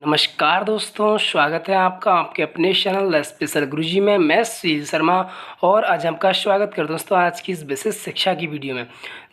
नमस्कार दोस्तों, स्वागत है आपका आपके अपने चैनल स्पेशल गुरुजी में। मैं सुशील शर्मा और आज आपका स्वागत करता हूं दोस्तों आज की इस विशेष शिक्षा की वीडियो में।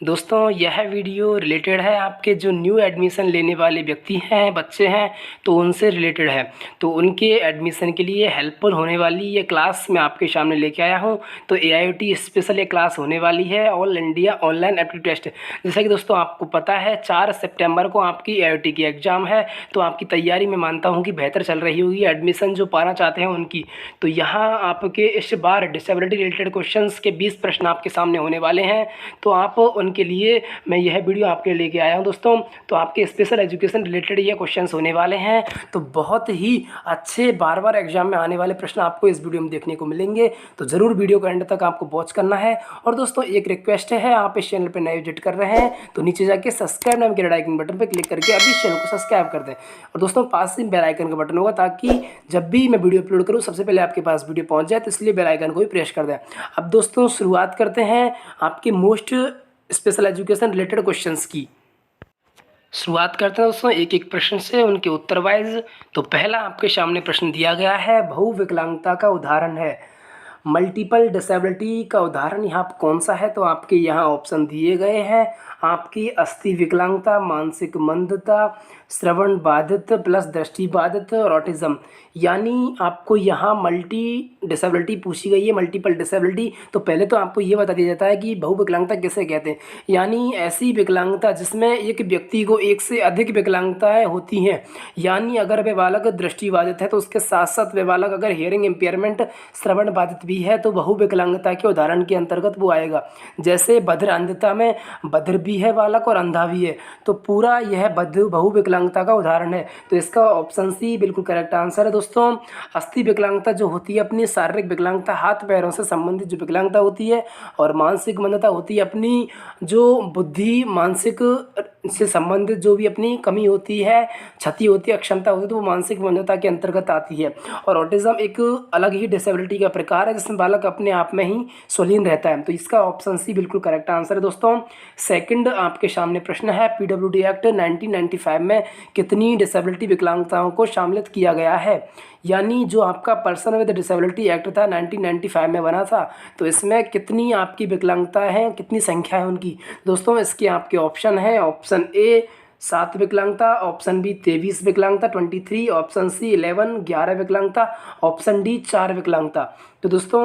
दोस्तों यह वीडियो रिलेटेड है आपके जो न्यू एडमिशन लेने वाले व्यक्ति हैं, बच्चे हैं, तो उनसे रिलेटेड है। तो उनके एडमिशन के लिए हेल्पफुल होने वाली ये क्लास मैं आपके सामने लेके आया हूँ। तो AIOT स्पेशल ये क्लास होने वाली है, all India online aptitude test. जैसा कि दोस्तों आपको पता है 4 सितंबर को आपकी AIOT की एग्ज़ाम है। तो आपकी तैयारी मैं मानता हूं कि बेहतर चल रही होगी, एडमिशन जो पाना चाहते हैं उनकी। तो यहाँ आपके इस बार डिसेबिलिटी रिलेटेड क्वेश्चंस के 20 प्रश्न आपके सामने होने वाले हैं। तो आप उनके लिए मैं यह वीडियो आपके लिए लेके आया हूं दोस्तों। तो आपके स्पेशल एजुकेशन रिलेटेड ये क्वेश्चंस होने वाले हैं। तो बहुत ही अच्छे बार बार एग्जाम में आने वाले प्रश्न आपको इस वीडियो में देखने को मिलेंगे। तो ज़रूर वीडियो को एंड तक आपको वॉच करना है। और दोस्तों एक रिक्वेस्ट है, आप इस चैनल पर नए विजिट कर रहे हैं तो नीचे जाके सब्सक्राइब नाम के रेड आइकन बटन पर क्लिक करके अभी इस चैनल को सब्सक्राइब कर दें। और दोस्तों पास में बेल आइकन का बटन होगा ताकि जब भी मैं वीडियो अपलोड करूं सबसे पहले आपके पास वीडियो पहुंच जाए, तो इसलिए बेल आइकन को भी प्रेस कर दें। अब दोस्तों शुरुआत करते हैं आपके most special education related questions की। शुरुआत करते हैं दोस्तों एक एक प्रश्न से, उनके उत्तर वाइज। तो पहला आपके सामने प्रश्न दिया गया है, बहुविकलांगता का उदाहरण है। मल्टीपल डिसेबिलिटी का उदाहरण यहाँ कौन सा है? तो आपके यहाँ ऑप्शन दिए गए हैं। आपकी अस्थि विकलांगता, मानसिक मंदता, श्रवण बाधित प्लस दृष्टि बाधित और ऑटिज्म। यानी आपको यहाँ मल्टी डिसेबिलिटी पूछी गई है, मल्टीपल डिसेबिलिटी। तो पहले तो आपको ये बता दिया जाता है कि बहुविकलांगता किसे कहते हैं। यानी ऐसी विकलांगता जिसमें एक व्यक्ति को एक से अधिक विकलांगताएँ होती हैं। यानी अगर वे बालक दृष्टि बाधित है तो उसके साथ साथ वे बालक अगर हियरिंग इम्पेयरमेंट श्रवण बाधित भी है तो बहुविकलांगता के उदाहरण के अंतर्गत वो आएगा। जैसे बधिर अंधता में बधिर भी है बालक और अंधा भी है, तो पूरा यह बहुविकलांगता का उदाहरण है। तो इसका ऑप्शन सी बिल्कुल करेक्ट आंसर है दोस्तों। अस्थि विकलांगता जो होती है अपनी शारीरिक विकलांगता, हाथ पैरों से संबंधित जो विकलांगता होती है, और मानसिक मंदता होती है अपनी जो बुद्धि मानसिक से संबंधित जो भी अपनी कमी होती है, क्षति होती है, अक्षमता होती है, तो वो मानसिक मंदता के अंतर्गत आती है। और ऑटिज्म एक अलग ही डिसेबिलिटी का प्रकार है जिसमें बालक अपने आप में ही स्वलीन रहता है। तो इसका ऑप्शन सी बिल्कुल करेक्ट आंसर है दोस्तों। सेकंड आपके सामने प्रश्न है, PWD एक्ट 1995 में कितनी डिसेबिलिटी विकलांगताओं को शामिल किया गया है? यानी जो आपका पर्सन विद डिसेबिलिटी एक्ट था 1995 में बना था, तो इसमें कितनी आपकी विकलांगता है, कितनी संख्या है उनकी? दोस्तों इसके आपके ऑप्शन है, ऑप्शन ए 7 विकलांगता, ऑप्शन बी 23 विकलांगता 23, ऑप्शन सी 11 विकलांगता, ऑप्शन डी 4 विकलांगता। तो दोस्तों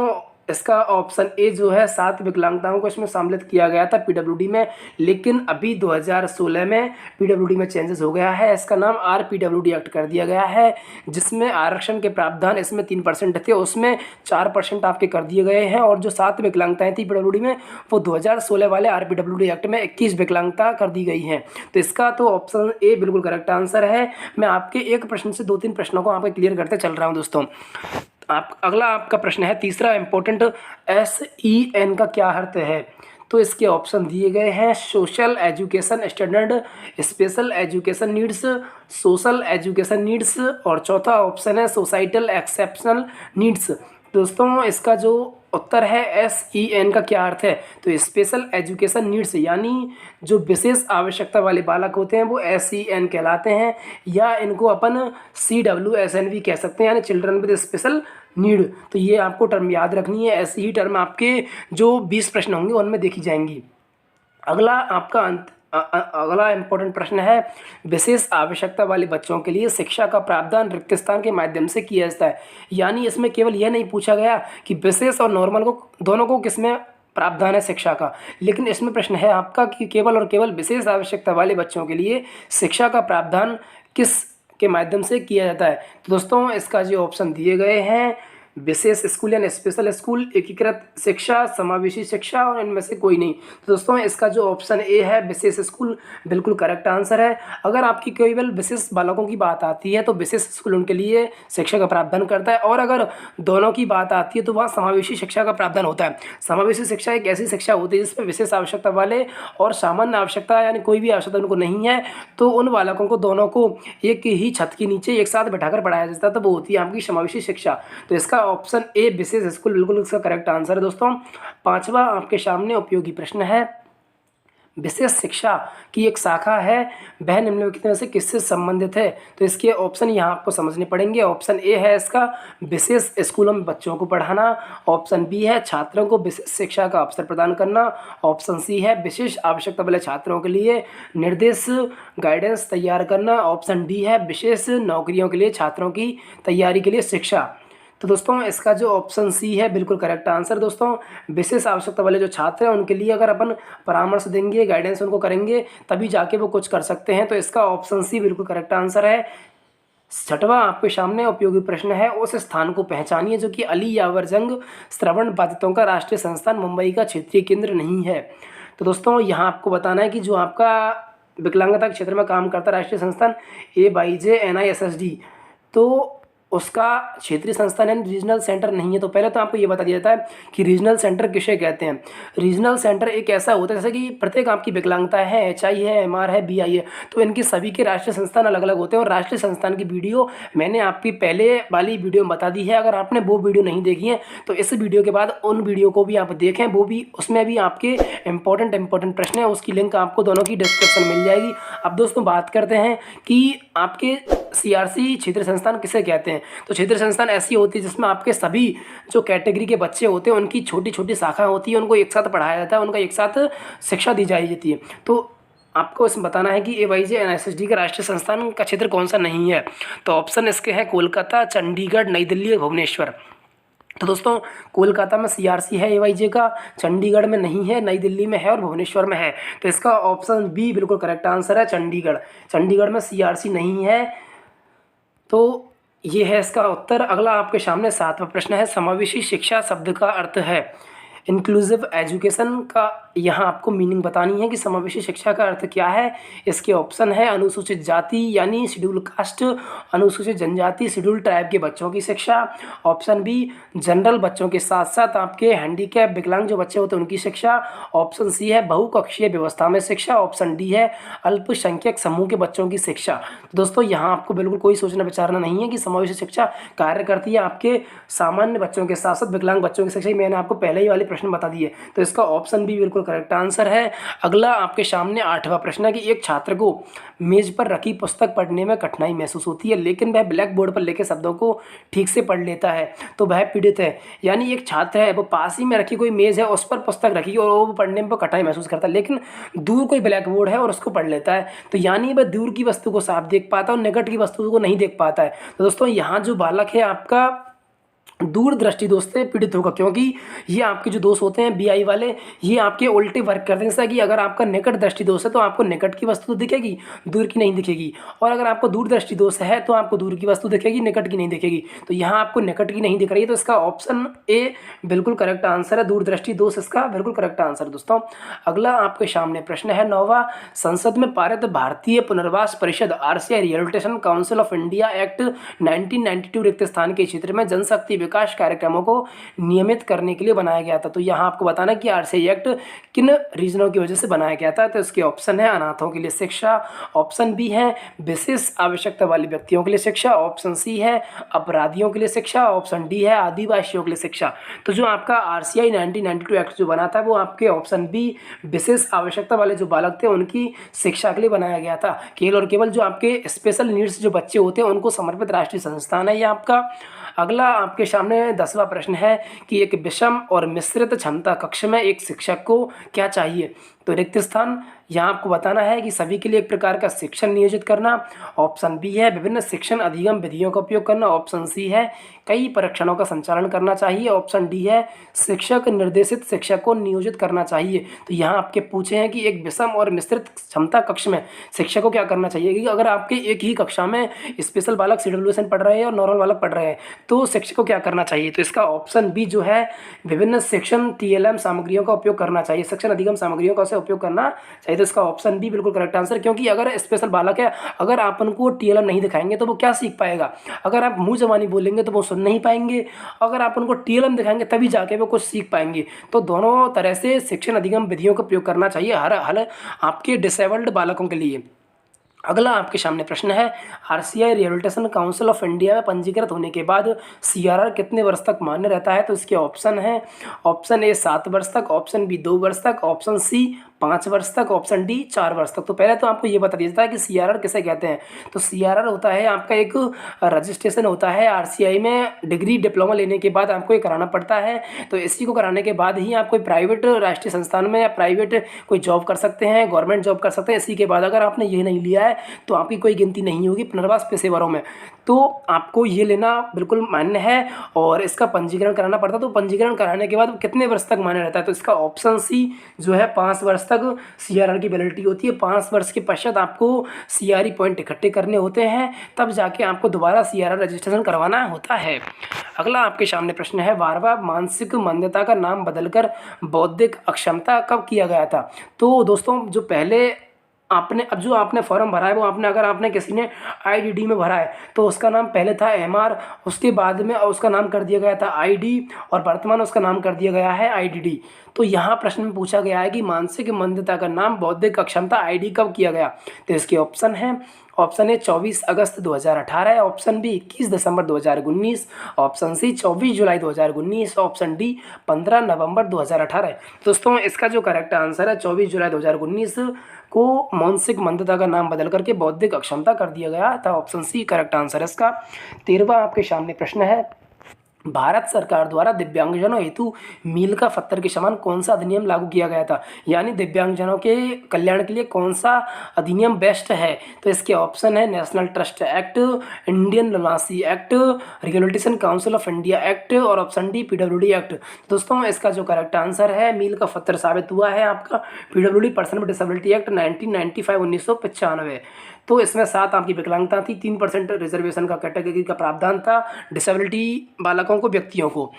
इसका ऑप्शन ए जो है 7 विकलांगताओं को इसमें सम्मिलित किया गया था PWD में। लेकिन अभी 2016 में PWD में चेंजेस हो गया है, इसका नाम RPWD एक्ट कर दिया गया है, जिसमें आरक्षण के प्रावधान इसमें 3% थे, उसमें 4% आपके कर दिए गए हैं। और जो 7 विकलांगताएँ थी PWD में वो 2016 वाले RPWD एक्ट में 21 विकलांगता कर दी गई हैं। तो इसका तो ऑप्शन ए बिल्कुल करेक्ट आंसर है। मैं आपके एक प्रश्न से 2-3 प्रश्नों को आपके क्लियर करते चल रहा हूँ दोस्तों। अगला आपका प्रश्न है तीसरा इम्पोर्टेंट, SEN का क्या अर्थ है? तो इसके ऑप्शन दिए गए हैं, social education standard, special education needs, social education needs, और चौथा ऑप्शन है सोसाइटल एक्सेप्शनल नीड्स। दोस्तों इसका जो उत्तर है SEN का क्या अर्थ है? तो स्पेशल एजुकेशन नीड्स यानी जो विशेष आवश्यकता वाले बालक होते हैं वो SEN कहलाते हैं, या इनको अपन CWSN भी कह सकते हैं, यानी चिल्ड्रन विद स्पेशल नीड। तो ये आपको टर्म याद रखनी है, ऐसी ही टर्म आपके जो 20 प्रश्न होंगे उनमें देखी जाएंगी। अगला आपका अगला इम्पोर्टेंट प्रश्न है, विशेष आवश्यकता वाले बच्चों के लिए शिक्षा का प्रावधान रिक्त स्थान के माध्यम से किया जाता है। यानी इसमें केवल यह नहीं पूछा गया कि विशेष और नॉर्मल को दोनों को किसमें प्रावधान है शिक्षा का, लेकिन इसमें प्रश्न है आपका कि केवल और केवल विशेष आवश्यकता वाले बच्चों के लिए शिक्षा का प्रावधान किस के माध्यम से किया जाता है? तो दोस्तों इसका जो ऑप्शन दिए गए हैं, विशेष स्कूल यानी स्पेशल स्कूल, एकीकृत शिक्षा, समावेशी शिक्षा, और इनमें से कोई नहीं। तो दोस्तों इसका जो ऑप्शन ए है विशेष स्कूल बिल्कुल करेक्ट आंसर है। अगर आपकी केवल विशेष बालकों की बात आती है तो विशेष स्कूल उनके लिए शिक्षा का प्रावधान करता है, और अगर दोनों की बात आती है तो वहाँ समावेशी शिक्षा का प्रावधान होता है। समावेशी शिक्षा एक ऐसी शिक्षा होती है जिसमें विशेष आवश्यकता वाले और सामान्य आवश्यकता यानी कोई भी आवश्यकता उनको नहीं है, तो उन बालकों को दोनों को एक ही छत के नीचे एक साथ बैठाकर पढ़ाया जाता है, तो वो होती है आपकी समावेशी शिक्षा। तो इसका ऑप्शन ए विशेष स्कूल बिल्कुल इसका करेक्ट आंसर है दोस्तों। पांचवा आपके सामने उपयोगी प्रश्न है, विशेष शिक्षा की एक शाखा है वह निम्नलिखित में से किससे संबंधित है? तो इसके ऑप्शन यहाँ आपको समझने पड़ेंगे। ऑप्शन ए है इसका विशेष स्कूलों में बच्चों को पढ़ाना, ऑप्शन बी है छात्रों को विशेष शिक्षा का अवसर प्रदान करना, ऑप्शन सी है विशेष आवश्यकता वाले छात्रों के लिए निर्देश गाइडेंस तैयार करना, ऑप्शन डी है विशेष नौकरियों के लिए छात्रों की तैयारी के लिए शिक्षा। तो दोस्तों इसका जो ऑप्शन सी है बिल्कुल करेक्ट आंसर। दोस्तों विशेष आवश्यकता वाले जो छात्र हैं उनके लिए अगर अपन परामर्श देंगे, गाइडेंस उनको करेंगे, तभी जाके वो कुछ कर सकते हैं। तो इसका ऑप्शन सी बिल्कुल करेक्ट आंसर है। छठवां आपके सामने उपयोगी प्रश्न है, उस स्थान को पहचानिए जो कि अली यावर जंग श्रवण बाधितों का राष्ट्रीय संस्थान मुंबई का क्षेत्रीय केंद्र नहीं है। तो दोस्तों यहाँ आपको बताना है कि जो आपका विकलांगता के क्षेत्र में काम करता राष्ट्रीय संस्थान AYJ-NISSD, तो उसका क्षेत्रीय संस्थान है, रीजनल सेंटर नहीं है। तो पहले तो आपको ये बता दिया जाता है कि रीजनल सेंटर किसे कहते हैं। रीजनल सेंटर एक ऐसा होता है जैसे कि प्रत्येक आपकी विकलांगता है, HI है, MR है, BI है, तो इनकी सभी के राष्ट्रीय संस्थान अलग अलग होते हैं। और राष्ट्रीय संस्थान की वीडियो मैंने आपकी पहले वाली वीडियो में बता दी है। अगर आपने वो वीडियो नहीं देखी है तो इस वीडियो के बाद उन वीडियो को भी आप देखें, वो भी उसमें भी आपके इंपॉर्टेंट प्रश्न है, उसकी लिंक आपको दोनों की डिस्क्रिप्शन मिल जाएगी। अब दोस्तों बात करते हैं कि आपके CRC क्षेत्रीय संस्थान किसे कहते हैं। तो क्षेत्रीय संस्थान ऐसी होती है जिसमें आपके सभी जो कैटेगरी के बच्चे होते हैं उनकी छोटी छोटी शाखाएं होती है, उनको एक साथ पढ़ाया जाता है, उनका एक साथ शिक्षा दी जाती है। तो आपको इसमें बताना है कि AYJ-NISSD का राष्ट्रीय संस्थान का क्षेत्र कौन सा नहीं है। तो ऑप्शन इसके हैं कोलकाता, चंडीगढ़, नई दिल्ली और भुवनेश्वर। तो दोस्तों कोलकाता में CRC है AYJ का, चंडीगढ़ में नहीं है, नई दिल्ली में है और भुवनेश्वर में है। तो इसका ऑप्शन बी बिल्कुल करेक्ट आंसर है, चंडीगढ़। चंडीगढ़ में CRC नहीं है। तो ये है इसका उत्तर। अगला आपके सामने 7वां प्रश्न है, समावेशी शिक्षा शब्द का अर्थ है। इंक्लूसिव एजुकेशन का यहाँ आपको मीनिंग बतानी है कि समावेशी शिक्षा का अर्थ क्या है। इसके ऑप्शन है अनुसूचित जाति यानी शेड्यूल कास्ट, अनुसूचित जनजाति शेड्यूल ट्राइब के बच्चों की शिक्षा, ऑप्शन बी जनरल बच्चों के साथ साथ आपके हैंडीकैप विकलांग जो बच्चे होते हैं उनकी शिक्षा, ऑप्शन सी है बहुकक्षीय व्यवस्था में शिक्षा, ऑप्शन डी है अल्पसंख्यक समूह के बच्चों की शिक्षा। तो दोस्तों यहाँ आपको बिल्कुल कोई सोचना विचारना नहीं है कि समावेशी शिक्षा कार्य करती है आपके सामान्य बच्चों के साथ साथ विकलांग बच्चों की शिक्षा। मैंने आपको पहले ही वाले प्रश्न बता दिए। तो इसका ऑप्शन बी बिल्कुल करेक्ट आंसर है। अगला आपके सामने 8वां प्रश्न है कि एक छात्र को मेज पर रखी पुस्तक पढ़ने में कठिनाई महसूस होती है लेकिन वह ब्लैक बोर्ड पर लिखे शब्दों को ठीक से पढ़ लेता है, तो वह पीड़ित है। यानी एक छात्र है, वो पास ही में रखी कोई मेज है, उस पर पुस्तक रखी और वो पढ़ने में कठिनाई महसूस करता है, लेकिन दूर कोई ब्लैक बोर्ड है और उसको पढ़ लेता है। तो यानी वह दूर की वस्तु को साफ देख पाता है और निकट की वस्तु को नहीं देख पाता है। तो दोस्तों यहाँ जो बालक है आपका दूरदृष्टि दोष से पीड़ित होगा, क्योंकि ये आपके जो दोष होते हैं BI वाले, ये आपके उल्टे वर्क करते हैं। जैसा कि अगर आपका निकट दृष्टि दोष है तो आपको निकट की वस्तु तो दिखेगी, दूर की नहीं दिखेगी, और अगर आपको दूरदृष्टि दोष है तो आपको दूर की वस्तु दिखेगी, निकट की नहीं दिखेगी। तो यहाँ आपको निकट की नहीं दिख रही है, तो इसका ऑप्शन ए बिल्कुल करेक्ट आंसर है, दूरदृष्टि दोष इसका बिल्कुल करेक्ट आंसर। दोस्तों अगला आपके सामने प्रश्न है 9वां, संसद में पारित भारतीय पुनर्वास परिषद RCI rehabilitation council of India act 1992 रिक्त स्थान के क्षेत्र में जनशक्ति विकास कार्यक्रमों को नियमित करने के लिए बनाया गया था। तो यहाँ आपको बताना कि RCI एक्ट किन रीजनों की वजह से बनाया गया था। तो इसके ऑप्शन है अनाथों के लिए शिक्षा, ऑप्शन बी है विशेष आवश्यकता वाले व्यक्तियों के लिए शिक्षा, ऑप्शन सी है अपराधियों के लिए शिक्षा, ऑप्शन डी है आदिवासियों के लिए शिक्षा। तो जो आपका RCI 1992 एक्ट जो बना था वो आपके ऑप्शन बी विशेष आवश्यकता वाले जो बालक थे उनकी शिक्षा के लिए बनाया गया था। केवल और केवल जो आपके स्पेशल नीड्स जो बच्चे होते हैं उनको समर्पित राष्ट्रीय संस्थान है ये आपका। अगला आपके सामने 10वां प्रश्न है कि एक विषम और मिश्रित क्षमता कक्ष में एक शिक्षक को क्या चाहिए। तो रिक्त स्थान यहाँ आपको बताना है कि सभी के लिए एक प्रकार का शिक्षण नियोजित करना, ऑप्शन बी है विभिन्न शिक्षण अधिगम विधियों का उपयोग करना, ऑप्शन सी है कई परीक्षणों का संचालन करना चाहिए, ऑप्शन डी है शिक्षक निर्देशित शिक्षक को नियोजित करना चाहिए। तो यहाँ आपके पूछे हैं कि एक विषम और मिश्रित क्षमता कक्ष में शिक्षक को क्या करना चाहिए, क्योंकि अगर आपके एक ही कक्षा में स्पेशल बालक CWSN पढ़ रहे हैं और नॉर्मल बालक पढ़ रहे हैं तो शिक्षक को क्या करना चाहिए। तो इसका ऑप्शन बी जो है विभिन्न शिक्षण TLM सामग्रियों का उपयोग करना चाहिए, शिक्षण अधिगम सामग्रियों का उपयोग करना चाहिए। तो इसका ऑप्शन बी बिल्कुल करेक्ट आंसर, क्योंकि अगर स्पेशल बालक है, अगर आप उनको TLM नहीं दिखाएंगे तो वो क्या सीख पाएगा। अगर आप मुंह जबानी बोलेंगे तो वो सुन नहीं पाएंगे, अगर आप उनको TLM दिखाएंगे तभी जाके वो कुछ सीख पाएंगे। तो दोनों तरह से शिक्षण अधिगम विधियों का उपयोग करना चाहिए हर आपके डिसेबल्ड बालकों के लिए। अगला आपके सामने प्रश्न है RCI rehabilitation council of India में पंजीकृत होने के बाद CRR कितने वर्ष तक मान्य रहता है। तो इसके ऑप्शन है ऑप्शन ए 7 वर्ष तक, ऑप्शन बी 2 वर्ष तक, ऑप्शन सी 5 वर्ष तक, ऑप्शन डी 4 वर्ष तक। तो पहले तो आपको ये बता दिया जाता है कि सीआरआर किसे कहते हैं। तो सीआरआर होता है आपका एक रजिस्ट्रेशन होता है आरसीआई में, डिग्री डिप्लोमा लेने के बाद आपको ये कराना पड़ता है। तो इसी को कराने के बाद ही आप कोई प्राइवेट राष्ट्रीय संस्थान में या प्राइवेट कोई जॉब कर सकते हैं, गवर्नमेंट जॉब कर सकते हैं। इसी के बाद अगर आपने ये नहीं लिया है तो आपकी कोई गिनती नहीं होगी पुनर्वास पेशेवरों में। तो आपको ये लेना बिल्कुल मान्य है और इसका पंजीकरण कराना पड़ता है। तो पंजीकरण कराने के बाद कितने वर्ष तक मान्य रहता है, तो इसका ऑप्शन सी जो है 5 वर्ष तक सीआरआर की वैलिडिटी होती है। 5 वर्ष के पश्चात आपको सीआरई पॉइंट इकट्ठे करने होते हैं, तब जाके आपको दोबारा सीआरआर रजिस्ट्रेशन करवाना होता है। अगला आपके सामने प्रश्न है, वारवा मानसिक मंदता का नाम बदलकर बौद्धिक अक्षमता कब किया गया था। तो दोस्तों जो पहले आपने फॉर्म भरा है वो अगर आपने किसी ने आईडीडी में भरा है तो उसका नाम पहले था एमआर, उसके बाद में उसका नाम कर दिया गया था आईडी और वर्तमान उसका नाम कर दिया गया है आईडीडी। तो यहाँ प्रश्न में पूछा गया है कि मानसिक मंदता का नाम बौद्धिक अक्षमता आईडी कब किया गया। तो इसके ऑप्शन है, ऑप्शन ए 24 अगस्त 2018, ऑप्शन बी 21 दिसंबर 2019, ऑप्शन सी 24 जुलाई 2019, ऑप्शन डी 15 नवंबर 2018। दोस्तों इसका जो करेक्ट आंसर है 24 जुलाई 2019 को मानसिक मंदता का नाम बदल करके बौद्धिक अक्षमता कर दिया गया था। ऑप्शन सी करेक्ट आंसर है इसका। 13वां आपके सामने प्रश्न है, भारत सरकार द्वारा दिव्यांगजनों हेतु मील का पत्थर के समान कौन सा अधिनियम लागू किया गया था, यानी दिव्यांगजनों के कल्याण के लिए कौन सा अधिनियम बेस्ट है। तो इसके ऑप्शन है नेशनल ट्रस्ट एक्ट, इंडियन लनासी act, regulation council of India act और ऑप्शन डी पीडब्ल्यूडी एक्ट। दोस्तों इसका जो करेक्ट आंसर है मील का पत्थर साबित हुआ है आपका PWD person with disability act 1995 1995। तो इसमें 7 आपकी विकलांगता थी, 3% रिजर्वेशन का कैटेगरी का प्रावधान था डिसेबिलिटी बालकों को, व्यक्तियों को।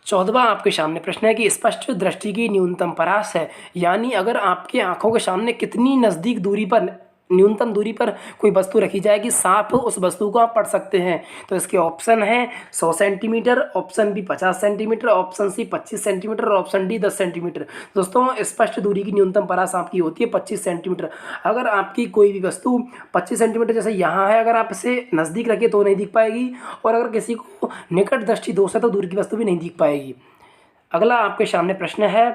14वां आपके सामने प्रश्न है कि स्पष्ट दृष्टि की न्यूनतम परास है, यानी अगर आपके आंखों के सामने कितनी नज़दीक दूरी पर, न्यूनतम दूरी पर कोई वस्तु रखी जाएगी साफ उस वस्तु को आप पढ़ सकते हैं। तो इसके ऑप्शन है 100 centimetre, option B 50 centimetre, option C 25 centimetre और ऑप्शन डी 10 सेंटीमीटर। दोस्तों स्पष्ट दूरी की न्यूनतम परास आपकी होती है 25 सेंटीमीटर। अगर आपकी कोई भी वस्तु 25 सेंटीमीटर जैसे यहाँ है, अगर आप इसे नज़दीक रखें तो नहीं दिख पाएगी, और अगर किसी को निकट दृष्टि दोष है तो दूर की वस्तु भी नहीं दिख पाएगी। अगला आपके सामने प्रश्न है,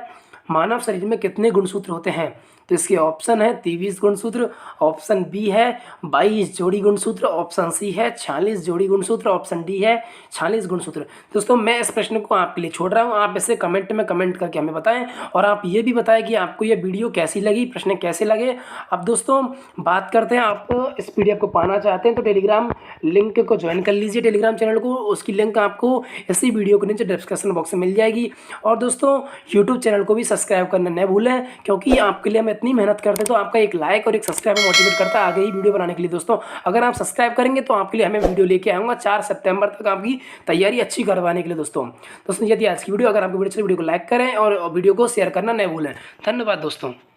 मानव शरीर में कितने गुणसूत्र होते हैं। तो इसके ऑप्शन है 23 गुणसूत्र, ऑप्शन बी है 22 जोड़ी गुणसूत्र, ऑप्शन सी है 46 जोड़ी गुणसूत्र, ऑप्शन डी है 46 गुणसूत्र। दोस्तों मैं इस प्रश्न को आपके लिए छोड़ रहा हूँ, आप इसे कमेंट में कमेंट करके हमें बताएं और आप ये भी बताएं कि आपको ये वीडियो कैसी लगी, प्रश्न कैसे लगे। अब दोस्तों बात करते हैं, आप इस पीडीएफ को पाना चाहते हैं तो टेलीग्राम लिंक को ज्वाइन कर लीजिए, टेलीग्राम चैनल को, उसकी लिंक आपको इसी वीडियो के नीचे डिस्क्रिप्शन बॉक्स में मिल जाएगी। और दोस्तों यूट्यूब चैनल को भी सब्सक्राइब करना न भूलें, क्योंकि आपके लिए हम इतनी मेहनत करते हैं तो आपका एक लाइक और एक सब्सक्राइब मोटिवेट करता है आगे ही वीडियो बनाने के लिए। दोस्तों अगर आप सब्सक्राइब करेंगे तो आपके लिए हमें वीडियो लेके आऊँगा 4 सितंबर तक आपकी तैयारी अच्छी करवाने के लिए। दोस्तों यदि आज की वीडियो अगर आपको वीडियो को लाइक करें और वीडियो को शेयर करना न भूलें। धन्यवाद दोस्तों।